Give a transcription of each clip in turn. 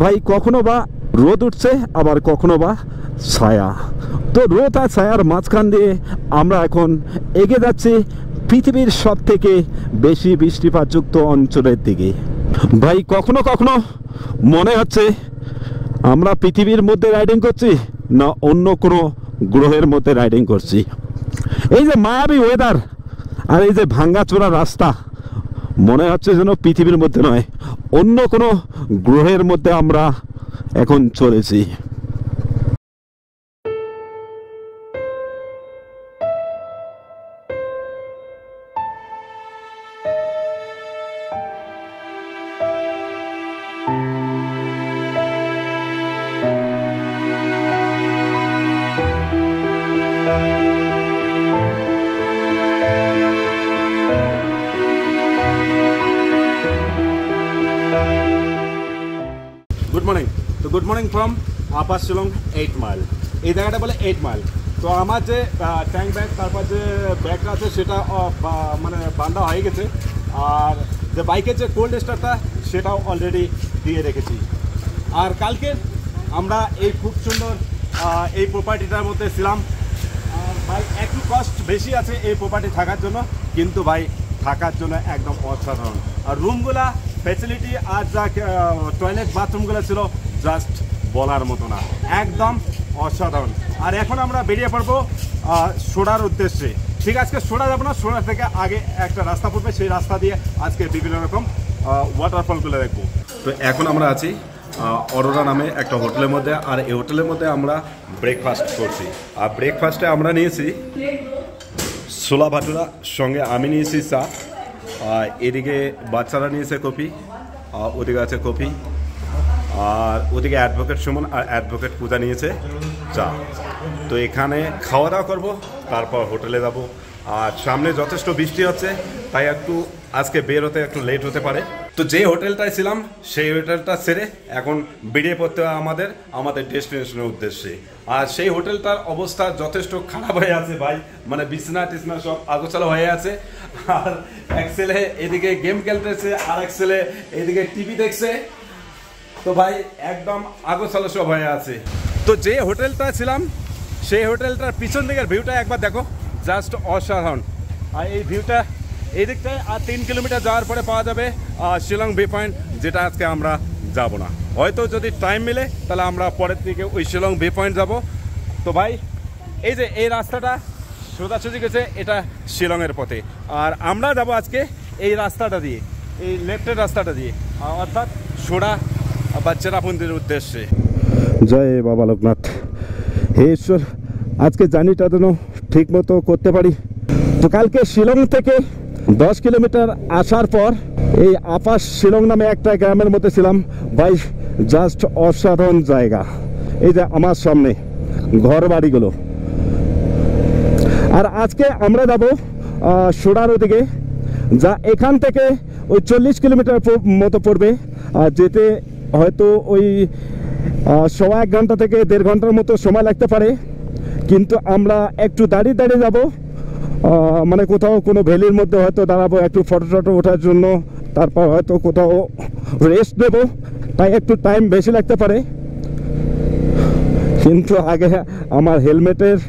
ভাই কখনো বা রোদ উঠছে আবার কখনো বা ছায়া। তো রোদ আর ছায়ার মাঝখান দিয়ে আমরা এখন এগিয়ে যাচ্ছি পৃথিবীর সব থেকে বেশি বৃষ্টিপাতযুক্ত অঞ্চলের দিকে। ভাই কখনো কখনো মনে হচ্ছে আমরা পৃথিবীর মধ্যে রাইডিং করছি না অন্য কোনো গ্রহের মধ্যে রাইডিং করছি। এই যে মায়াবী ওয়েদার আর এই যে ভাঙ্গাচোরা রাস্তা, মনে হচ্ছে যেন পৃথিবীর মধ্যে নয় অন্য কোনো গ্রহের মধ্যে আমরা এখন চলেছি। Good morning. তো good morning from upper Shillong 8 mile. এই জায়গাটা বলে 8 মাইল। তো আমার যে ট্যাঙ্ক ব্যাগ তারপর যে ব্যাগটা আছে সেটা মানে বান্ধা হয়ে গেছে, আর যে বাইকের যে কোল্ড স্টারটা সেটাও অলরেডি দিয়ে রেখেছি। আর কালকে আমরা এই খুব সুন্দর এই প্রপার্টিটার মধ্যে ছিলাম। আর ভাই একটু কস্ট বেশি আছে এই প্রপার্টি থাকার জন্য, কিন্তু ভাই থাকার জন্য একদম অসাধারণ। আর রুমগুলা ফ্যাসিলিটি আর যা টয়লেট বাথরুমগুলো ছিল জাস্ট বলার মতো না, একদম অসাধারণ। আর এখন আমরা বেরিয়ে পড়বো সোডার উদ্দেশ্যে। ঠিক আজকে সোডা যাবো না, সোডা থেকে আগে একটা রাস্তা পড়বে, সেই রাস্তা দিয়ে আজকে বিভিন্ন রকম ওয়াটারফলগুলো দেখবো। তো এখন আমরা আছি অরোরা নামে একটা হোটেলের মধ্যে, আর এই হোটেলের মধ্যে আমরা ব্রেকফাস্ট করছি। আর ব্রেকফাস্টে আমরা নিয়েছি ছোলা ভাটুরা, সঙ্গে আমি নিয়েছি চা, এদিকে বাচ্চারা নিয়েছে কফি, ওদিকে আছে কফি, আর ওদিকে অ্যাডভোকেট সুমন আর অ্যাডভোকেট পূজা নিয়েছে চা। তো এখানে খাওয়া দাওয়া করবো, তারপর হোটেলে যাব। আর সামনে যথেষ্ট বৃষ্টি হচ্ছে, তাই একটু আজকে বের হতে একটু লেট হতে পারে। তো যে হোটেলটায় ছিলাম সেই হোটেলটা ছেড়ে এখন বেরিয়ে পড়তে হয় আমাদের ডেস্টিনেশনের উদ্দেশ্যে। আর সেই হোটেলটার অবস্থা যথেষ্ট খারাপ হয়ে আছে ভাই, মানে বিছনা টিছনা সব আগোছালো হয়ে আছে। আর এক ছেলে এদিকে গেম খেলতেছে, আর এক ছেলে এদিকে টিভি দেখছে। তো ভাই একদম আগোছালো সব হয়ে আছে। তো যে হোটেলটা ছিলাম সেই হোটেলটার পিছন দিকের ভিউটা একবার দেখো, জাস্ট অসাধারণ। আর এই ভিউটা এই দিকটায় আর 3 কিলোমিটার যাওয়ার পরে পাওয়া যাবে শিলং ভিউ পয়েন্ট, যেটা আজকে আমরা যাব না। হয়তো যদি টাইম মিলে তাহলে আমরা পরের দিকে ওই শিলং ভিউ পয়েন্ট যাব। তো ভাই এই যে এই রাস্তাটা সোজাসুজি গেছে, এটা শিলংয়ের পথে। আর আমরা যাব আজকে এই রাস্তাটা দিয়ে, এই লেফটের রাস্তাটা দিয়ে, অর্থাৎ সোডা বা চেরাপুঞ্জির উদ্দেশ্যে। জয় বাবা লোকনাথ। হে ঈশ্বর, আজকে জার্নিটা যেন ঠিক মতো করতে পারি। তো কালকে শিলং থেকে 10 কিলোমিটার আসার পর এই আপার শিলং নামে একটা গ্রামের মধ্যে ছিলাম। ভাই জাস্ট অসাধারণ জায়গা। এই যে আমার সামনে ঘর বাড়িগুলো। আর আজকে আমরা যাব সোডার ওদিকে, যা এখান থেকে ওই 40 কিলোমিটার মতো পড়বে। আর যেতে হয়তো ওই 1.5 ঘন্টা থেকে 1.5 ঘন্টার মতো সময় লাগতে পারে। কিন্তু আমরা একটু দাঁড়িয়ে দাঁড়িয়ে যাব, মানে কোথাও কোনো ভ্যালির মধ্যে হয়তো দাঁড়াবো একটু ফটো টটো ওঠার জন্য, তারপর হয়তো কোথাও রেস্ট নেব, তাই একটু টাইম বেশি লাগতে পারে। কিন্তু আগে আমার হেলমেটের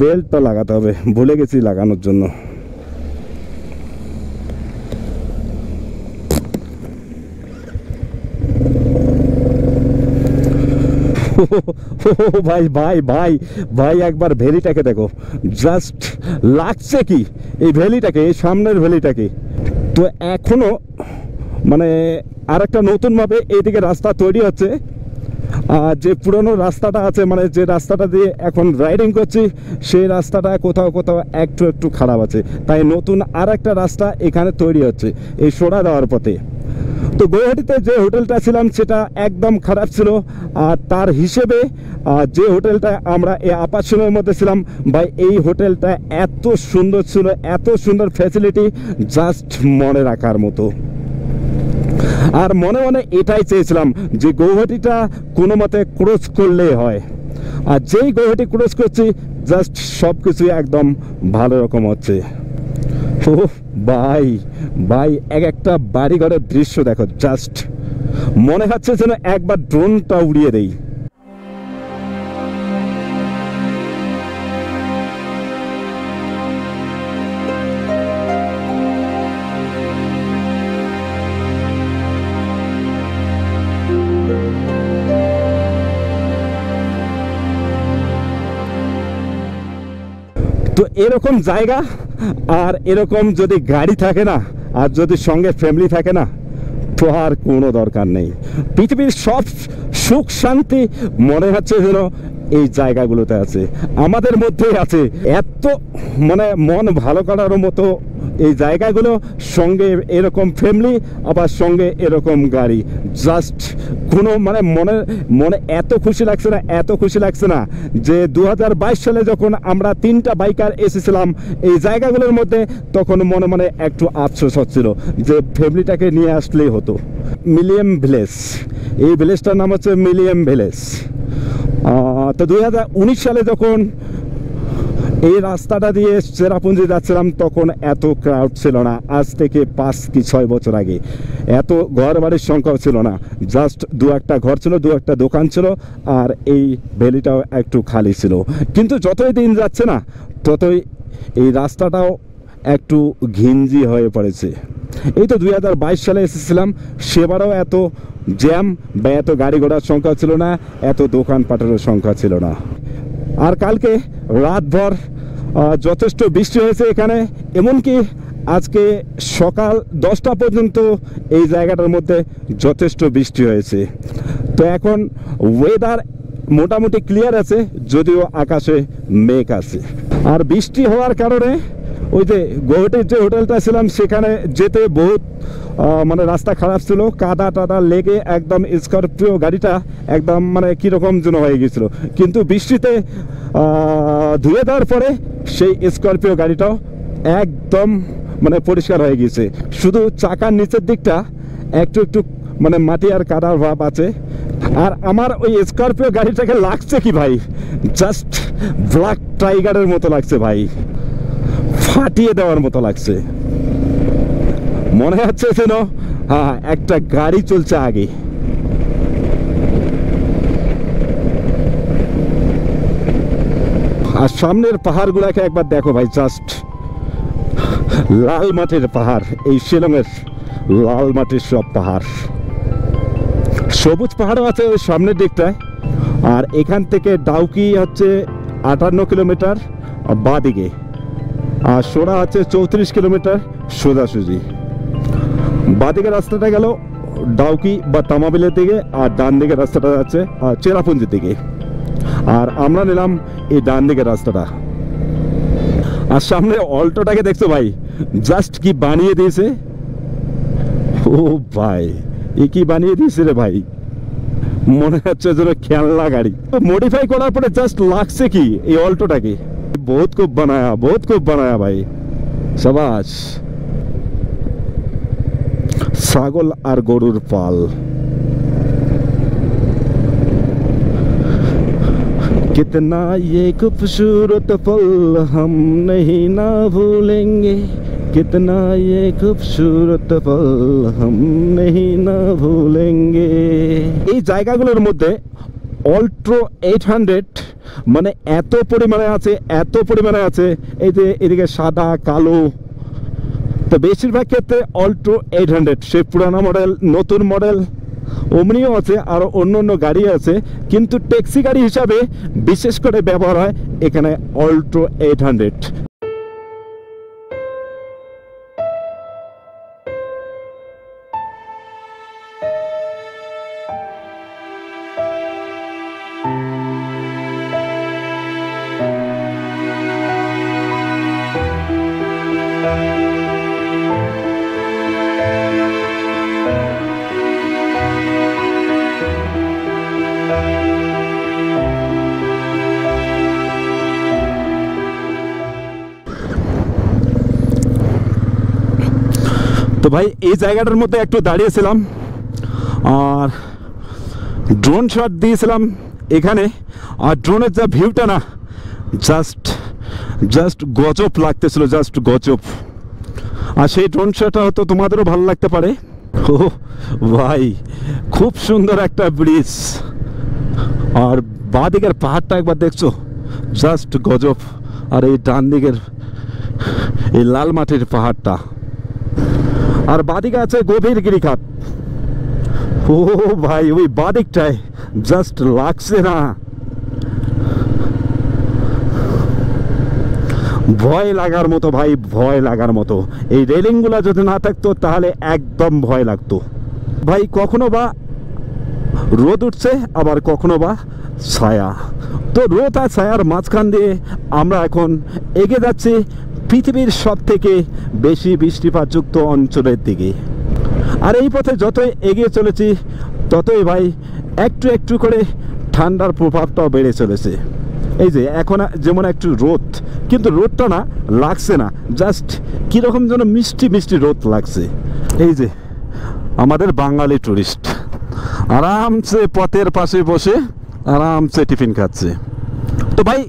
বেল্টটা লাগাতে হবে, ভুলে গেছি লাগানোর জন্য। ভাই ভাই ভাই ভাই একবার ভ্যালিটাকে দেখো, জাস্ট লাগছে কি এই ভ্যালিটাকে, এই সামনের ভ্যালিটাকে। তো এখনো মানে আর একটা নতুনভাবে এইদিকে রাস্তা তৈরি হচ্ছে। আর যে পুরনো রাস্তাটা আছে, মানে যে রাস্তাটা দিয়ে এখন রাইডিং করছি, সেই রাস্তাটা কোথাও কোথাও একটু একটু খারাপ আছে, তাই নতুন আর একটা রাস্তা এখানে তৈরি হচ্ছে এই সোডা দেওয়ার পথে। তো গৌহাটিতে যে হোটেলটা ছিলাম সেটা একদম খারাপ ছিল। আর তার হিসেবে যে হোটেলটা আমরা এই আপার শিলংয়ের মধ্যে ছিলাম, ভাই এই হোটেলটা এত সুন্দর ছিল, এত সুন্দর ফ্যাসিলিটি, জাস্ট মনে রাখার মতো। আর মনে মনে এটাই চেয়েছিলাম যে গৌহাটিটা কোনো মতে ক্রস করলেই হয়। আর যেই গৌহাটি ক্রস করছি, জাস্ট সব কিছুই একদম ভালো রকম হচ্ছে। ও ভাই ভাই এক একটা বাড়িঘরের দৃশ্য দেখো, জাস্ট মনে হচ্ছে যেন একবার ড্রোনটা উড়িয়ে দেই। তো এরকম জায়গা আর এরকম যদি গাড়ি থাকে না, আর যদি সঙ্গে ফ্যামিলি থাকে না, তো আর কোনো দরকার নেই। পৃথিবীর সব সুখ শান্তি মনে হচ্ছে যেন এই জায়গাগুলোতে আছে, আমাদের মধ্যেই আছে। এত মানে মন ভালো করার মতো এই জায়গাগুলো, সঙ্গে এরকম ফ্যামিলি, আবার সঙ্গে এরকম গাড়ি, জাস্ট কোনো মানে মনে এত খুশি লাগছে না, এত খুশি লাগছে না যে 2022 সালে যখন আমরা 3টা বাইকার এসেছিলাম এই জায়গাগুলোর মধ্যে, তখন মনে একটু আফসোস হচ্ছিল যে ফ্যামিলিটাকে নিয়ে আসলেই হতো। মিলিয়াম ভিলেজ, এই ভিলেজটার নাম হচ্ছে মিলিয়াম ভিলেজ। তো 2019 সালে যখন এই রাস্তাটা দিয়ে চেরাপুঞ্জি যাচ্ছিলাম, তখন এত ক্রাউড ছিল না। আজ থেকে 5 কি 6 বছর আগে এত ঘর বাড়ির সংখ্যাও ছিল না, জাস্ট 2-1টা ঘর ছিল, 2-1টা দোকান ছিল, আর এই ভ্যালিটাও একটু খালি ছিল। কিন্তু যতই দিন যাচ্ছে না, ততই এই রাস্তাটাও একটু ঘিঞ্জি হয়ে পড়েছে। এই তো 2022 সালে এসেছিলাম, সেবারও এত জ্যাম বা এত গাড়ি ঘোড়ার সংখ্যা ছিল না, এত দোকানপাটেরও সংখ্যা ছিল না। আর কালকে রাতভর যথেষ্ট বৃষ্টি হয়েছে এখানে, এমনকি আজকে সকাল 10টা পর্যন্ত এই জায়গাটার মধ্যে যথেষ্ট বৃষ্টি হয়েছে। তো এখন ওয়েদার মোটামুটি ক্লিয়ার আছে, যদিও আকাশে মেঘ আছে। আর বৃষ্টি হওয়ার কারণে ওই যে গুয়াহাটির যে হোটেলটা ছিলাম, সেখানে যেতে বহুত মানে রাস্তা খারাপ ছিল, কাদা টাদা লেগে একদম স্করপিও গাড়িটা একদম মানে কীরকম যেন হয়ে গেছিলো। কিন্তু বৃষ্টিতে ধুয়ে দেওয়ার পরে সেই স্করপিও গাড়িটাও একদম মানে পরিষ্কার হয়ে গেছে। শুধু চাকার নিচের দিকটা একটু একটু মানে মাটি আর কাদার ভাব আছে। আর আমার ওই স্করপিও গাড়িটাকে লাগছে কি ভাই, জাস্ট ব্ল্যাক টাইগারের মতো লাগছে ভাই, ফাটিয়ে দেওয়ার মতো লাগছে। মনে হচ্ছে যেন হ্যাঁ একটা গাড়ি চলছে আগে। আর সামনের পাহাড়গুলাকে একবার দেখো ভাই, জাস্ট লাল মাটির পাহাড়, এই শিলংয়ের লাল মাটির সব পাহাড়। সবুজ পাহাড়ও আছে ওই সামনের দিকটায়। আর এখান থেকে ডাউকি হচ্ছে 58 কিলোমিটার বাঁ দিকে, আর সোরা হচ্ছে 34 কিলোমিটার সোজাসুজি। বাঁদিকের রাস্তাটা গেল ডাউকি বা তামাবিলের দিকে, আর ডান দিকের রাস্তাটা যাচ্ছে চেরাপুঞ্জির দিকে। আর আমরা নিলাম এই ডান দিকের রাস্তাটা। আর সামনে অল্টোটাকে দেখছো ভাই, জাস্ট কি বানিয়ে দিয়েছে। ও ভাই, এ কি বানিয়ে দিয়েছে রে ভাই, মনে হচ্ছে যেন খেলনা গাড়ি। মডিফাই করার পরে জাস্ট লাগছে কি এই অল্টোটাকে। বহুত খুব বানায়া ভাই, সাবাস। ছাগল আর গরুর পাল। कितना ये खूबसूरत पल हम नहीं ना भूलेंगे, कितना ये खूबसूरत पल हम नहीं ना भूलेंगे। এই জায়গাগুলোর মধ্যে অল্ট্রো 800 মানে এত পরিমাণে আছে। এই যে এদিকে সাদা কালো, তো বেশিরভাগ ক্ষেত্রে অল্ট্রো 800 সে পুরানো মডেল, নতুন মডেল অমনিও আছে, আর অন্য গাড়ি আছে। কিন্তু ট্যাক্সি গাড়ি হিসাবে বিশেষ করে ব্যবহার হয় এখানে অল্ট্রো 800। তো ভাই এই জায়গাটার মধ্যে একটু দাঁড়িয়েছিলাম আর ড্রোন শট দিয়েছিলাম এখানে। আর ড্রোনের যা ভিউটা না, জাস্ট গজব লাগতেছিল, জাস্ট গজব। আর সেই ড্রোন শটটা হয়তো তোমাদেরও ভালো লাগতে পারে। ও ভাই, খুব সুন্দর একটা ব্রিজ। আর বাঁ দিকের পাহাড়টা একবার দেখছো, জাস্ট গজব। আর এই ডান দিকের এই লাল মাটির পাহাড়টা, আর বাঁ দিকে আছে গভীর গিরিখাত। ও ভাই, ওই বাঁ দিকটায় জাস্ট লাগছে না, ভয় লাগার মতো ভাই, ভয় লাগার মতো। এই রেলিংগুলো যদি না থাকতো তাহলে একদম ভয় লাগতো ভাই। কখনো বা রোদ উঠছে, আবার কখনো বা ছায়া। তো রোদ আর ছায়ার মাঝখান দিয়ে আমরা এখন এগিয়ে যাচ্ছি পৃথিবীর সব থেকে বেশি বৃষ্টিপাতযুক্ত অঞ্চলের দিকে। আর এই পথে যতই এগিয়ে চলেছি ততই ভাই একটু একটু করে ঠান্ডার প্রভাবটাও বেড়ে চলেছে। এই যে এখন যেমন একটু রোদ, কিন্তু রোদটা না লাগছে না, জাস্ট কীরকম যেন মিষ্টি মিষ্টি রোদ লাগছে। এই যে আমাদের বাঙালি টুরিস্ট আরামসে পথের পাশে বসে আরামসে টিফিন খাচ্ছে। তো ভাই,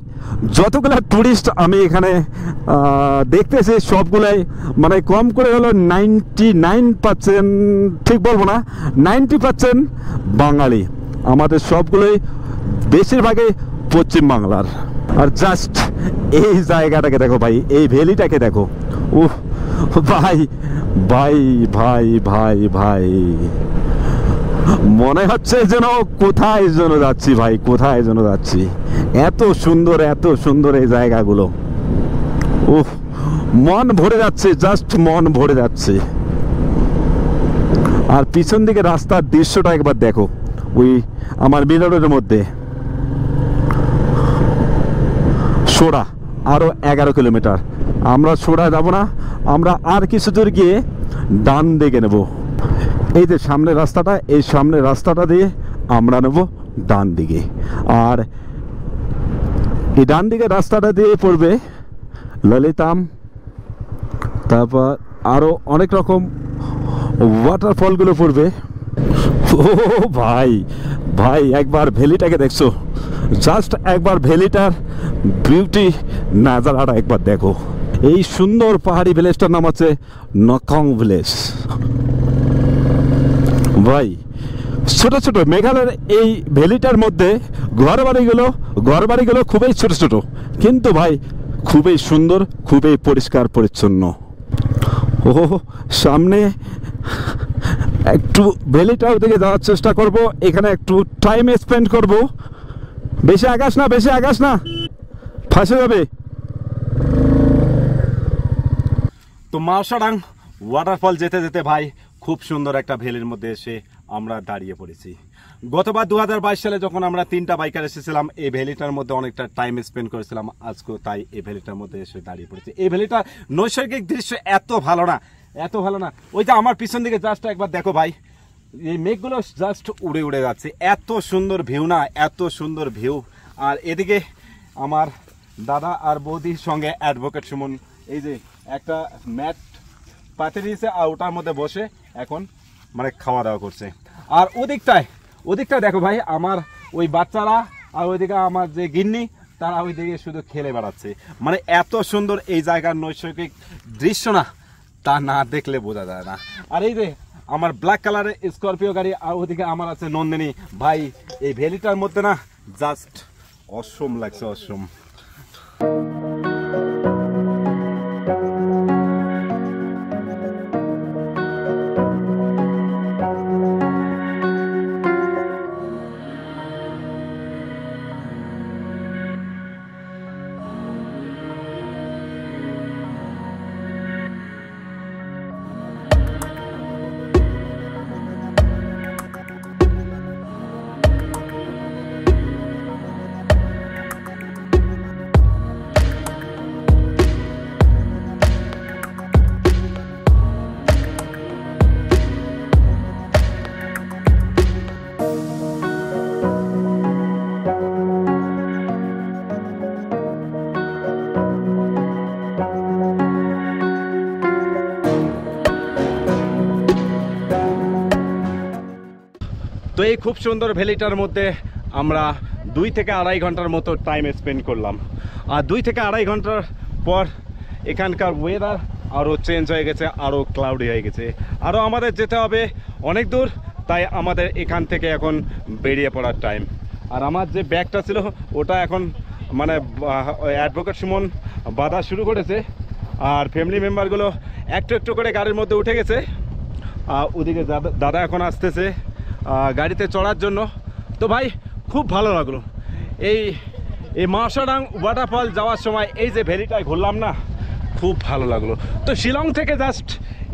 যতগুলো টুরিস্ট আমি এখানে দেখতেছি সবগুলাই মানে কম করে হলো 99%, ঠিক বলবো না, 90% বাঙালি। আমাদের সবগুলোই বেশিরভাগই পশ্চিম বাংলার। আর জাস্ট এই জায়গাটাকে দেখো ভাই, এই ভ্যালিটাকে দেখো। উহ ভাই ভাই ভাই ভাই ভাই, মনে হচ্ছে যেন কোথায় যেন যাচ্ছি ভাই, কোথায় যেন যাচ্ছি। এত সুন্দর, এত সুন্দর এই জায়গাগুলো। উহ, মন ভরে যাচ্ছে, জাস্ট মন ভরে যাচ্ছে। আর পিছন দিকে রাস্তার দৃশ্যটা একবার দেখো, ওই আমার মিররের মধ্যে। সোড়া আরও 11 কিলোমিটার। আমরা সোড়া যাব না, আমরা আর কিছু দূর গিয়ে ডান দিকে নেব। এই যে সামনের রাস্তাটা, এই সামনের রাস্তাটা দিয়ে আমরা নেব ডান দিকে। আর এই ডান দিকের রাস্তাটা দিয়ে পড়বে ললিতাম, তারপর আরও অনেক রকম ওয়াটারফলগুলো পড়বে। ও ভাই ভাই, একবার ভ্যালিটাকে দেখছো, জাস্ট একবার ভ্যালিটার বিউটি নাজারাটা একবার দেখো। এই সুন্দর পাহাড়ি ভিলেজটার নাম হচ্ছে নকং ভিলেজ। ভাই ছোট ছোট মেঘালয়ের এই ভ্যালিটার মধ্যে ঘরবাড়িগুলো খুবই ছোট ছোট, কিন্তু ভাই খুবই সুন্দর, খুবই পরিষ্কার পরিচ্ছন্ন। ও সামনে একটু ভ্যালিটার দিকে যাওয়ার চেষ্টা করব, এখানে একটু টাইম স্পেন্ড করব। বেশি আগাস না, বেশি আগাস না, ফাঁসে যাবে। তো মাওসাডাং ওয়াটারফল যেতে যেতে ভাই খুব সুন্দর একটা ভ্যালির মধ্যে এসে আমরা দাঁড়িয়ে পড়েছি। গতবার 2022 সালে যখন আমরা 3টা বাইকার এসেছিলাম, এই ভ্যালিটার মধ্যে অনেকটা টাইম স্পেন্ড করেছিলাম। আজকেও তাই এই ভ্যালিটার মধ্যে এসে দাঁড়িয়ে পড়েছি। এই ভ্যালিটার নৈসর্গিক দৃশ্য এত ভালো না, এত ভালো না। ওই যে আমার পিছন দিকে জাস্ট একবার দেখো ভাই, এই মেঘগুলো জাস্ট উড়ে উড়ে যাচ্ছে। এত সুন্দর ভিউ না, এত সুন্দর ভিউ। আর এদিকে আমার দাদা আর বৌদির সঙ্গে অ্যাডভোকেট সুমন এই যে একটা ম্যাট পাতে দিয়েছে, আর ওটার মধ্যে বসে এখন মানে খাওয়া দাওয়া করছে। আর ওদিকটায় দেখো ভাই, আমার ওই বাচ্চারা আর ওইদিকে আমার যে গিন্নি, তারা ওইদিকে শুধু খেলে বেড়াচ্ছে। মানে এত সুন্দর এই জায়গার নৈসর্গিক দৃশ্য না, তা না দেখলে বোঝা যায় না। আর এই যে আমার ব্ল্যাক কালারের স্করপিও গাড়ি, আর ওদিকে আমার আছে নন্দিনী। ভাই এই ভ্যালিটার মধ্যে না জাস্ট অসম লাগছে, অসম। তো এই খুব সুন্দর ভ্যালিটার মধ্যে আমরা 2 থেকে আড়াই ঘন্টার মতো টাইম স্পেন্ড করলাম। আর 2 থেকে আড়াই ঘন্টার পর এখানকার ওয়েদার আরও চেঞ্জ হয়ে গেছে, আরও ক্লাউডি হয়ে গেছে, আরও আমাদের যেতে হবে অনেক দূর। তাই আমাদের এখান থেকে এখন বেরিয়ে পড়ার টাইম। আর আমার যে ব্যাগটা ছিল ওটা এখন মানে অ্যাডভোকেট সুমন বাধা শুরু করেছে, আর ফ্যামিলি মেম্বারগুলো একটু একটু করে গাড়ির মধ্যে উঠে গেছে। ওদিকে দাদা এখন আসতেছে গাড়িতে চড়ার জন্য। তো ভাই খুব ভালো লাগলো এই মাওসাডাং ওয়াটারফল যাওয়ার সময় এই যে ভ্যালিটায় ঘুরলাম না, খুব ভালো লাগলো। তো শিলং থেকে জাস্ট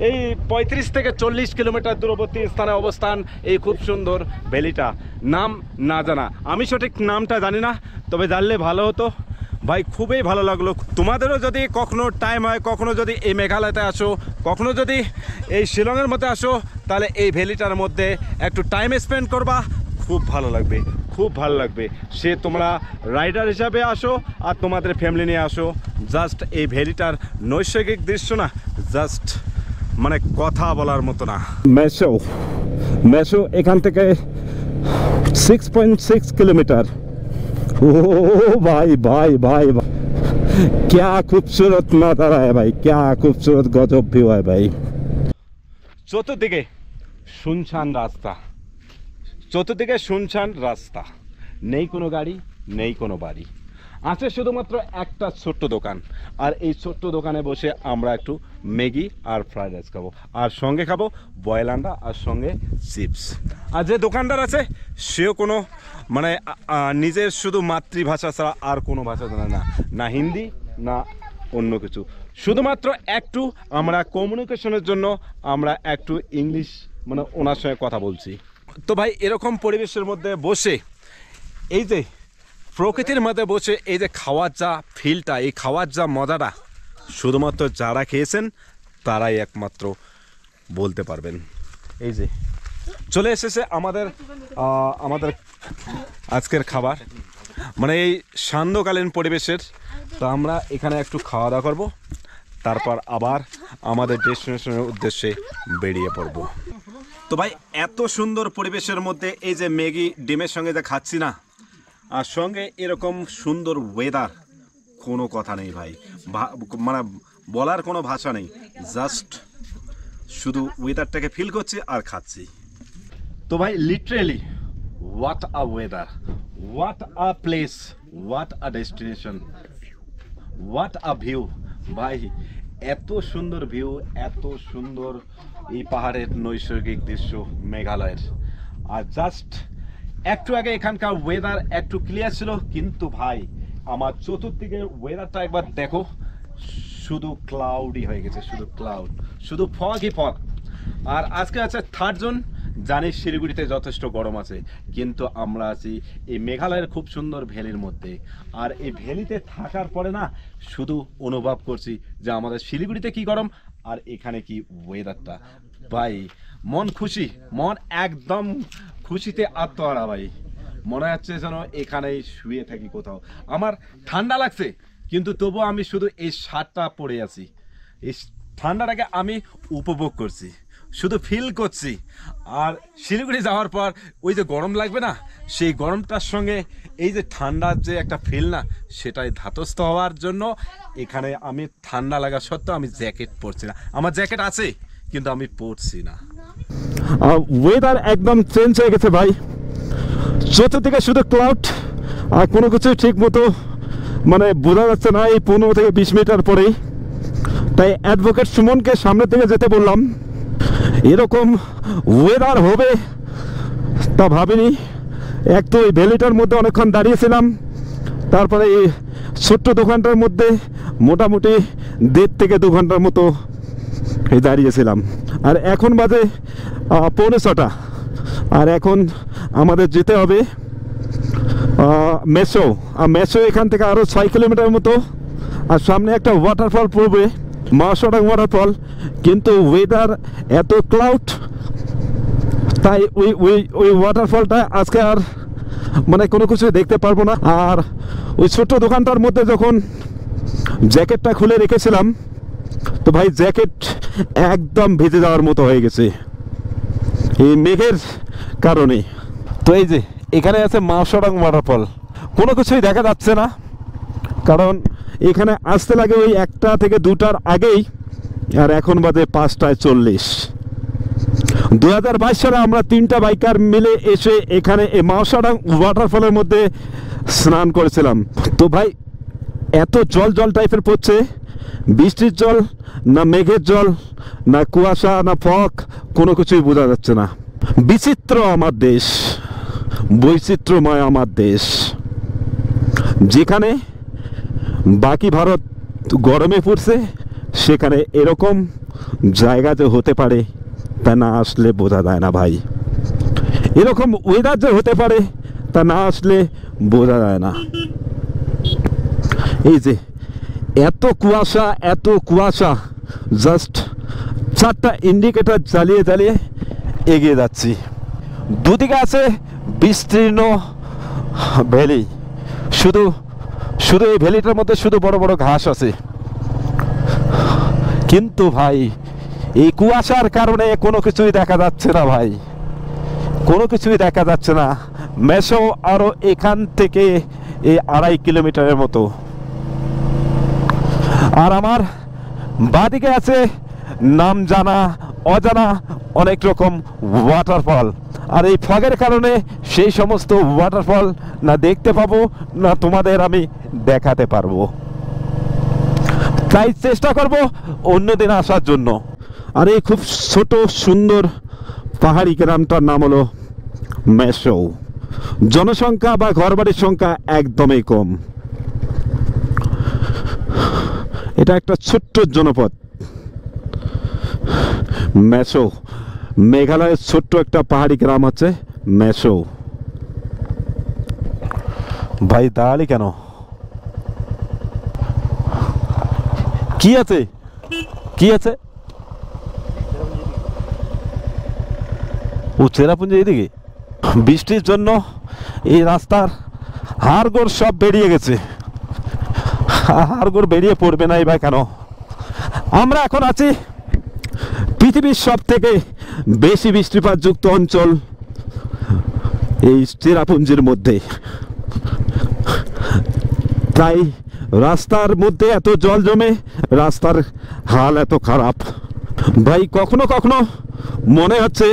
এই 35 থেকে 40 কিলোমিটার দূরবর্তী স্থানে অবস্থান এই খুব সুন্দর ভ্যালিটা। নাম না জানা, আমি সঠিক নামটা জানি না, তবে জানলে ভালো হতো ভাই। খুবই ভালো লাগলো। তোমাদেরও যদি কখনো টাইম হয়, কখনো যদি এই মেঘালয়তে আসো, কখনো যদি এই শিলংয়ের মধ্যে আসো, তাহলে এই ভ্যালিটার মধ্যে একটু টাইম স্পেন্ড করবা, খুব ভালো লাগবে, খুব ভালো লাগবে। সে তোমরা রাইডার হিসাবে আসো আর তোমাদের ফ্যামিলি নিয়ে আসো, জাস্ট এই ভ্যালিটার নৈসর্গিক দৃশ্য না, জাস্ট মানে কথা বলার মতো না। মেসো এখান থেকে 6.6 কিলোমিটার। ओ भाई भाई भाई भाई, क्या खूबसूरत नजारा है भाई, क्या खूबसूरत गजब व्यू है भाई। চতুর্দিকে শুনশান রাস্তা, চতুর্দিকে শুনশান রাস্তা, নেই কোনো গাড়ি, নেই কোনো বাড়ি, আছে শুধুমাত্র একটা ছোট্ট দোকান। আর এই ছোট্ট দোকানে বসে আমরা একটু ম্যাগি আর ফ্রাইড রাইস খাবো, আর সঙ্গে খাবো বয়েল আন্ডা, আর সঙ্গে চিপস। আর যে দোকানদার আছে সেও কোনো মানে নিজের শুধু মাতৃভাষা ছাড়া আর কোনো ভাষা জানে না, না হিন্দি না অন্য কিছু, শুধুমাত্র একটু আমরা কমিউনিকেশনের জন্য আমরা একটু ইংলিশ মানে ওনার সঙ্গে কথা বলছি। তো ভাই এরকম পরিবেশের মধ্যে বসে এই যে প্রকৃতির মধ্যে বসে এই যে খাওয়ার যা ফিলটা, এই খাওয়ার যা মজাটা, শুধুমাত্র যারা খেয়েছেন তারাই একমাত্র বলতে পারবেন। এই যে চলে এসেছে আমাদের আজকের খাবার, মানে এই সান্ধ্যকালীন পরিবেশের। তো আমরা এখানে একটু খাওয়া দাওয়া করবো, তারপর আবার আমাদের ডেস্টিনেশনের উদ্দেশ্যে বেরিয়ে পড়ব। তো ভাই এত সুন্দর পরিবেশের মধ্যে এই যে ম্যাগি ডিমের সঙ্গে যা খাচ্ছি না, আর সঙ্গে এরকম সুন্দর ওয়েদার, কোনো কথা নেই ভাই, মানে বলার কোনো ভাষা নেই, জাস্ট শুধু ওয়েদারটাকে ফিল করছি আর খাচ্ছি। তো ভাই literally what a weather, what a place, what a destination, what a view ভাই। এত সুন্দর ভিউ, এত সুন্দর এই পাহাড়ের নৈসর্গিক দৃশ্য মেঘালয়ের। আর জাস্ট একটু আগে এখানকার ওয়েদার একটু ক্লিয়ার ছিল, কিন্তু ভাই আমার চতুর্দিকের ওয়েদারটা একবার দেখো, শুধু ক্লাউডি হয়ে গেছে, শুধু ক্লাউড, শুধু ফগই ফগ। আর আজকে আছে 3rd জুন, জানি শিলিগুড়িতে যথেষ্ট গরম আছে, কিন্তু আমরা আছি এই মেঘালয়ের খুব সুন্দর ভ্যালির মধ্যে। আর এই ভ্যালিতে থাকার পরে না শুধু অনুভব করছি যে আমাদের শিলিগুড়িতে কি গরম আর এখানে কি ওয়েদারটা। ভাই মন খুশি, মন একদম খুশিতে আত্মহারা ভাই, মনে হচ্ছে যেন এখানেই শুয়ে থাকি কোথাও। আমার ঠান্ডা লাগছে, কিন্তু তবুও আমি শুধু এই শার্টটা পরে আছি, এই ঠান্ডাটাকে আমি উপভোগ করছি, শুধু ফিল করছি। আর শিলিগুড়ি যাওয়ার পর ওই যে গরম লাগবে না, সেই গরমটার সঙ্গে এই যে ঠান্ডার যে একটা ফিল না, সেটাই ধাতস্থ হওয়ার জন্য এখানে আমি ঠান্ডা লাগা সত্ত্বেও আমি জ্যাকেট পরছি না। আমার জ্যাকেট আছে কিন্তু আমি পরছি না। ওয়েদার একদম চেঞ্জ হয়ে গেছে ভাই, চতুর্দিকে শুধু ক্লাউড, আর কোনো কিছু ঠিক মতো মানে বোঝা যাচ্ছে না এই 15 থেকে 20 মিটার পরেই। তাই অ্যাডভোকেট সুমনকে সামনে থেকে যেতে বললাম। এরকম ওয়েদার হবে তা ভাবিনি। এক তো এই ভ্যালিটার মধ্যে অনেকক্ষণ দাঁড়িয়েছিলাম, তারপরে এই ছোট্ট দোকানটার মধ্যে মোটামুটি 1.5 থেকে 2 ঘন্টার মতো দাঁড়িয়েছিলাম। আর এখন বাজে 6:45, আর এখন আমাদের যেতে হবে মেসো। আর মেসো এখান থেকে আরও 6 কিলোমিটার মতো, আর সামনে একটা ওয়াটারফল পড়বে, মাওসাডাং ওয়াটারফল। কিন্তু ওয়েদার এত ক্লাউড, তাই ওই ওয়াটারফলটা আজকে আর মানে কোনো কিছু দেখতে পারবো না। আর ওই ছোট্ট দোকানটার মধ্যে যখন জ্যাকেটটা খুলে রেখেছিলাম, তো ভাই জ্যাকেট একদম ভিজে যাওয়ার মতো হয়ে গেছে এই মেঘের কারণে। তো এই যে এখানে আছে মাওসাডাং ওয়াটারফল, কোনো কিছুই দেখা যাচ্ছে না, কারণ এখানে আসতে লাগে ওই 1টা থেকে 2টার আগেই আর এখন বাজে 5:40। 2022 সালে আমরা 3টা বাইকার মিলে এসে এখানে এই মাওসাডাং ওয়াটারফলের মধ্যে স্নান করেছিলাম। তো ভাই এত জল জল টাইপের পড়ছে, বৃষ্টির জল না মেঘের জল না কুয়াশা না ফগ, কোনো কিছুই বোঝা যাচ্ছে না। বিচিত্র আমার দেশ, বৈচিত্র্যময় আমার দেশ, যেখানে বাকি ভারত গরমে পড়ছে সেখানে এরকম জায়গা যে হতে পারে তা না আসলে বোঝা যায় না ভাই। এরকম ওয়েদার যে হতে পারে তা না আসলে বোঝা যায় না। এই যে এত কুয়াশা, জাস্ট 4টা ইন্ডিকেটর জ্বালিয়ে জ্বালিয়ে এগিয়ে যাচ্ছি। দুদিকে আছে বিস্তীর্ণ ভ্যালি, শুধু এই ভ্যালিটার মধ্যে শুধু বড় বড় ঘাস আছে। কিন্তু ভাই এই কুয়াশার কারণে কোনো কিছুই দেখা যাচ্ছে না ভাই, কোনো কিছুই দেখা যাচ্ছে না। মেসো আরো এখান থেকে এই 2.5 কিলোমিটারের মতো। আর আমার বাদিকে আছে নাম জানা অজানা অনেক রকম ওয়াটারফল। আর এই ফগের কারণে সেই সমস্ত ওয়াটারফল না দেখতে পাবো না তোমাদের আমি দেখাতে পারবো। তাই চেষ্টা করব অন্যদিন আসার জন্য। আর এই খুব ছোট সুন্দর পাহাড়ি গ্রামটার নাম হলো মেসো। জনসংখ্যা বা ঘরবাড়ির সংখ্যা একদমই কম। এটা একটা ছোট্ট জনপদ মেসো। মেঘালয়ের ছোট্ট একটা পাহাড়ি গ্রাম হচ্ছে মেসো। ভাই দাঁড়ালি কেন? কি আছে? ও চেরাপুঞ্জি এদিকে। বৃষ্টির জন্য এই রাস্তার হাড়গোড় সব বেরিয়ে গেছে। হাড়গোড় বেরিয়ে পড়বে নাই বা কেন? আমরা এখন আছি পৃথিবীর সব থেকে বেশি বৃষ্টিপাত যুক্ত অঞ্চল এই চেরাপুঞ্জির মধ্যে। তাই রাস্তার মধ্যে এত জল জমে, রাস্তার হাল এত খারাপ। ভাই কখনো কখনো মনে হচ্ছে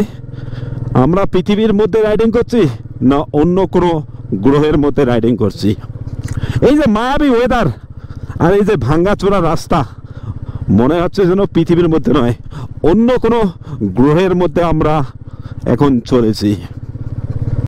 আমরা পৃথিবীর মধ্যে রাইডিং করছি না অন্য কোনো গ্রহের মধ্যে রাইডিং করছি। এই যে মায়াবী ওয়েদার আর এই যে ভাঙ্গাচোরা রাস্তা, মনে হচ্ছে যেন পৃথিবীর মধ্যে নয় অন্য কোনো গ্রহের মধ্যে আমরা এখন চলেছি।